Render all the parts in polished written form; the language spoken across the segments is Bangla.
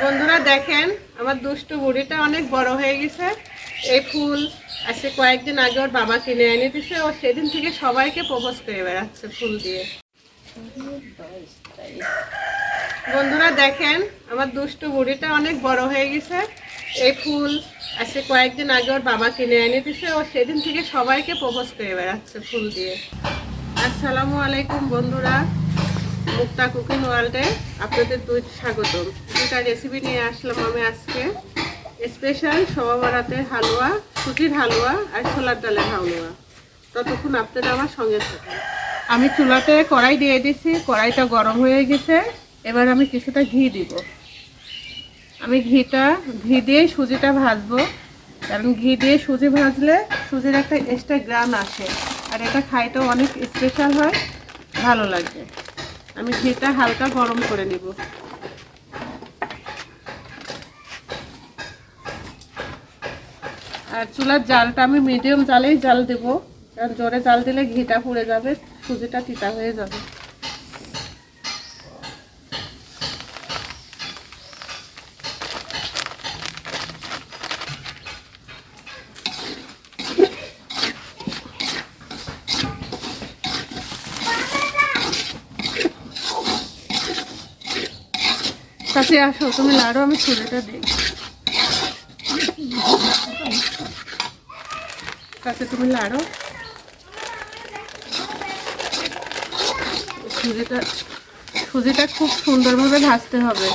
বন্ধুরা দেখেন, আমার দুষ্টু বুড়িটা অনেক বড় হয়ে গেছে। এই ফুল আজকে কয়েকদিন আগে ওর বাবা কিনে এনে দিছে। ও সেদিন থেকে সবাইকে প্রপোজ করে বেড়াচ্ছে ফুল দিয়ে। বন্ধুরা দেখেন, আমার দুষ্টু বুড়িটা অনেক বড় হয়ে গেছে। এই ফুল আজকে কয়েকদিন আগে ওর বাবা কিনে এনে দিছে। ও সেদিন থেকে সবাইকে প্রপোজ করে বেড়াচ্ছে ফুল দিয়ে। আসসালামু আলাইকুম বন্ধুরা, মুক্তা কুকিং ওয়ার্ল্ডে আপনাদের স্বাগতম। দুটা রেসিপি নিয়ে আসলাম আমি আজকে। স্পেশাল শবে বরাতের হালুয়া, সুজির হালুয়া আর ছোলার ডালের হালুয়া। ততক্ষণ আপনারা আমার সঙ্গে থাকুন। আমি চুলাতে কড়াই দিয়ে দিছি, কড়াইটা গরম হয়ে গেছে। এবার আমি কিছুটা ঘি দিব। আমি ঘি দিয়ে সুজিটা ভাজবো, কারণ ঘি দিয়ে সুজি ভাজলে সুজির একটা এক্সট্রা গ্রান আসে, আর এটা খাইতেও অনেক স্পেশাল হয়, ভালো লাগবে। আমি ঘিটা হালকা গরম করে নিব। আর চুলার জালটা আমি মিডিয়াম জালেই জাল দেব, কারণ জোরে জাল দিলে ঘিটা পুড়ে যাবে, সুজিটা তিতা হয়ে যাবে। কাছে আসো, তুমি লাড়ো, আমি সুজিটা দিই। কাছে তুমি লাড়ো। সুজিটা খুব সুন্দরভাবে ভাজতে হবে।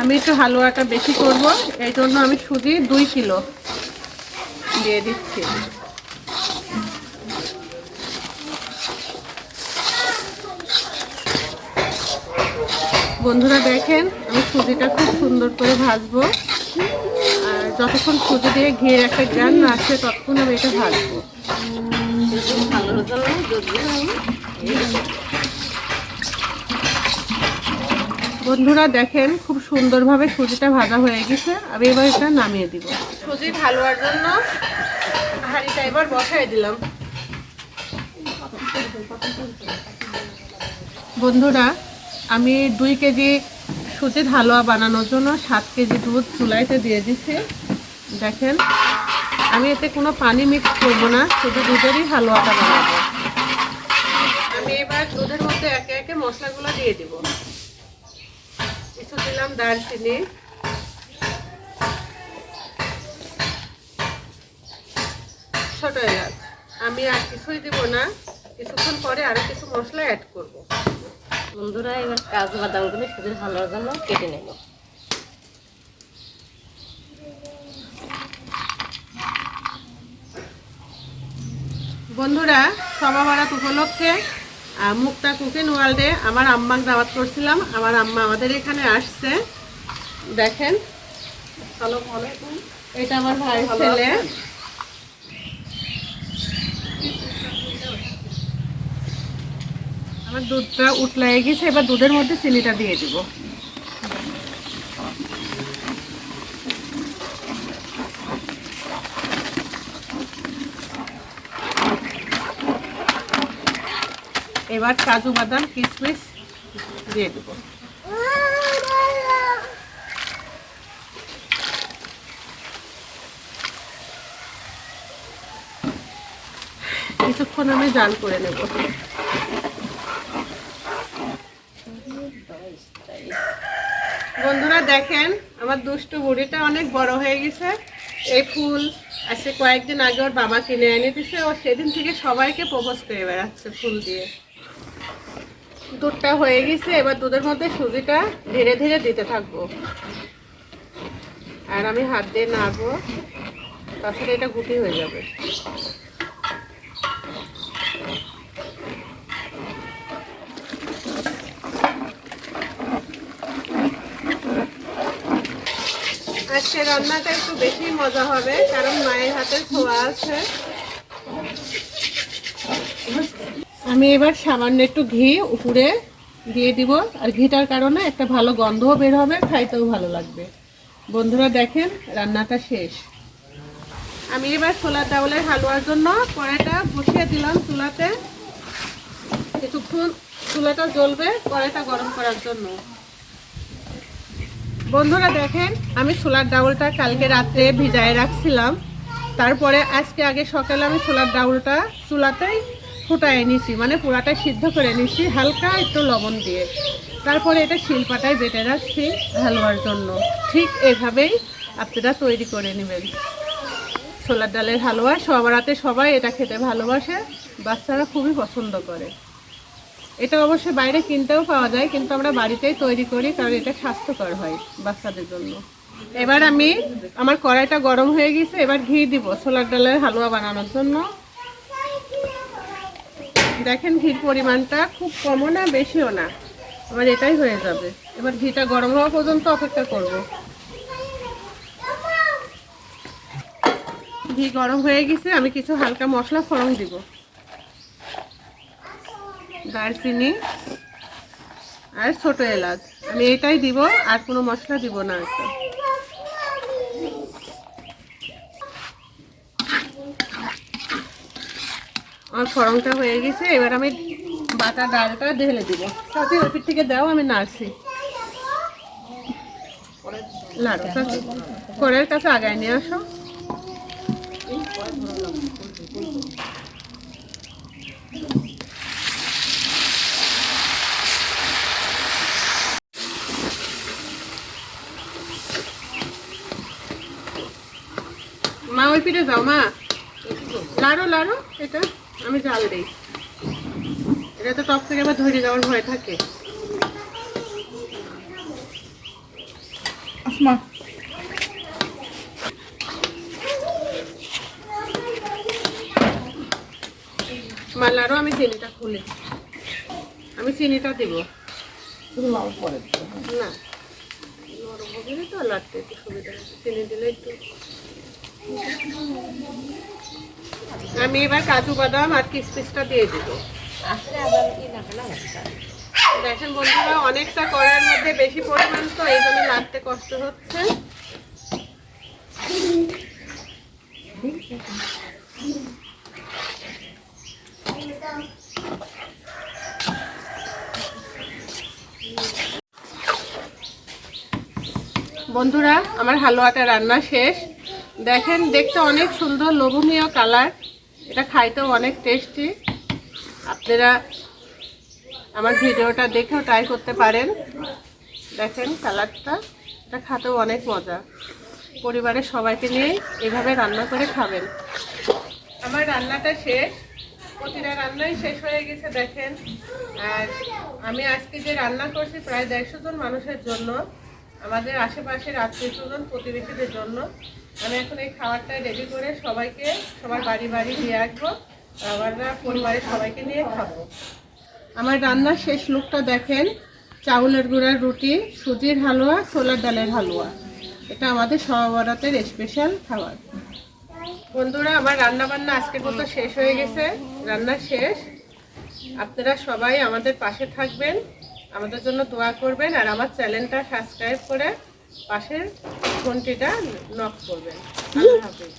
আমি একটু হালুয়াটা বেশি করব, এই জন্য আমি সুজি 2 কিলো দিয়ে দিচ্ছি। বন্ধুরা দেখেন, আমি সুজিটা খুব সুন্দর করে ভাজবো, আর যতক্ষণ সুজি দিয়ে ঘিয়ের একটা গ্রান না আসে ততক্ষণ আমি এটা ভাজবো। বন্ধুরা দেখেন, খুব সুন্দরভাবে সুজিটা ভাজা হয়ে গেছে। আমি এবার এটা নামিয়ে দিব। সুজির হালুয়ার জন্য হাঁড়িটা এবার বসাই দিলাম। বন্ধুরা, আমি 2 কেজি সুজির হালুয়া বানানোর জন্য 7 কেজি দুধ চুলাইতে দিয়ে দিচ্ছি। দেখেন, আমি এতে কোনো পানি মিক্স করবো না, শুধু দুধেরই হালুয়াটা বানাবো। আমি এবার দুধের মধ্যে একে একে মশলাগুলো দিয়ে দিব। কিছু দিলাম দারচিনি, ছোট এলাচ। আমি আর কিছুই দিব না, কিছুক্ষণ পরে আরো কিছু মশলা অ্যাড করব। বন্ধুরা এবার কাজু বাদামগুলো সুজির হালুয়ার জন্য কেটে নেব। বন্ধুরা, শবে বরাত উপলক্ষে মুক্তা কুকিং ওয়ার্ল্ডে আমার আম্মাকে দাওয়াত করছিলাম। আমার আম্মা আমাদের এখানে আসছে। দেখেন, এটা আমার ভাই ছেলে। আমার দুধটা উতলাই গেছে, এবার দুধের মধ্যে চিনিটা দিয়ে দিব। এবার কাজু বাদাম কিশমিশ দিয়ে দেব। কিছুক্ষণ আমি জাল করে নেব। বন্ধুরা দেখেন, আমার দুষ্টু বুড়িটা অনেক বড় হয়ে গেছে। এই ফুল আজকে কয়েকদিন আগে ওর বাবা কিনে এনে দিছে। ও সেদিন থেকে সবাইকে প্রপোজ করে বেড়াচ্ছে ফুল দিয়ে। দুধটা হয়ে গেছে, এবার দুধের মধ্যে সুজিটা ধীরে ধীরে দিতে থাকবো, আর আমি হাত দিয়ে নাড়বো, তাছাড়া এটা গুটি হয়ে যাবে। আজকে রান্নাটা একটু বেশি মজা হবে, কারণ মায়ের হাতের ছোঁয়া আছে। আমি এবার সামান্য একটু ঘি উপরে দিয়ে দিব, আর ঘিটার কারণে একটা ভালো গন্ধও বের হবে, খাইতেও ভালো লাগবে। বন্ধুরা দেখেন, রান্নাটা শেষ। আমি এবার ছোলার ডাউলের হালুয়ার জন্য কড়াইটা বসিয়ে দিলাম চুলাতে। কিছুক্ষণ চুলাটা জ্বলবে কড়াইটা গরম করার জন্য। বন্ধুরা দেখেন, আমি ছোলার ডাউলটা কালকে রাত্রে ভিজায় রাখছিলাম। তারপরে আজকে আগে সকালে আমি ছোলার ডাউলটা চুলাতেই ফুটায় নিছি, মানে পুরাটা সিদ্ধ করে নিছি হালকা একটু লবণ দিয়ে। তারপরে এটা শিলপাটায় বেটে রাখছি হালুয়ার জন্য। ঠিক এভাবেই আপনারা তৈরি করে নেবেন ছোলার ডালের হালুয়া। সবার রাতে সবাই এটা খেতে ভালোবাসে, বাচ্চারা খুবই পছন্দ করে। এটা অবশ্যই বাইরে কিনতেও পাওয়া যায়, কিন্তু আমরা বাড়িতেই তৈরি করি কারণ এটা স্বাস্থ্যকর হয় বাচ্চাদের জন্য। এবার আমার কড়াইটা গরম হয়ে গেছে, এবার ঘি দিব ছোলার ডালের হালুয়া বানানোর জন্য। দেখেন ঘির পরিমাণটা খুব কমও না বেশিও না, এবার এটাই হয়ে যাবে। এবার ঘিটা গরম হওয়া পর্যন্ত অপেক্ষা করব। ঘি গরম হয়ে গেছে, আমি কিছু হালকা মশলা ফোড়ন দিব। দারচিনি আর ছোট এলাচ, আমি এটাই দিব, আর কোনো মশলা দিব না। একটা আমার ফোড়নটা হয়ে গেছে, এবার আমি বাটা ডালটা ঢেলে দিব। চাচি ওই পিঠ থেকে দাও, আমি নাড়ছি। লাড়ো চাচি, কড়াইয়ের কাছে আগায় নিয়ে আসো। মা ওই পিঠে যাও, মা লাড়ো লাড়ো, এটা আমি জাল দিই। এটা তো টপ থেকে আবার ধরে যাওয়ার ভয় থাকে। মা লাড়ো, আমি চিনিটা খুলি। আমি চিনিটা দিব না, নরম হবে তো, লাড়তে একটু সুবিধা হবে। চিনি দিলে একটু। আমি এবার কাজু বাদাম আর কিশমিশটা দিয়ে দিব। দেখেন বন্ধুরা, অনেকটা কড়াইয়ের মধ্যে বেশি পরিমাণ, তো এই জন্য লাড়তে কষ্ট হচ্ছে। বন্ধুরা, আমার হালুয়াটা রান্না শেষ। দেখেন, দেখতে অনেক সুন্দর লোভনীয় কালার, এটা খাইতেও অনেক টেস্টি। আপনারা আমার ভিডিওটা দেখেও ট্রাই করতে পারেন। দেখেন কালারটা, এটা খেতেও অনেক মজা। পরিবারের সবাইকে নিয়ে এভাবে রান্না করে খাবেন। আমার রান্নাটা শেষ, প্রতিটা রান্নাই শেষ হয়ে গেছে দেখেন। আর আমি আজকে যে রান্না করছি প্রায় 150 জন মানুষের জন্য, আমাদের আশেপাশের আত্মীয়স্বজন প্রতিবেশীদের জন্য। আমি এখন এই খাবারটা রেডি করে সবাইকে সবার বাড়ি বাড়ি দিয়ে আসবো, আমরা পরিবারের সবাইকে নিয়ে খাবো। আমার রান্নার শেষ লুকটা দেখেন। চাউলের গুঁড়ার রুটি, সুজির হালুয়া, ছোলার ডালের হালুয়া, এটা আমাদের সবাবরাতের স্পেশাল খাবার। বন্ধুরা, আমার রান্না বান্না আজকের মতো শেষ হয়ে গেছে, রান্না শেষ। আপনারা সবাই আমাদের পাশে থাকবেন, আমাদের জন্য দোয়া করবেন, আর আমার চ্যানেলটা সাবস্ক্রাইব করে পাশের ঘন্টিটা নক করবেন। আল্লাহ হাফেজ।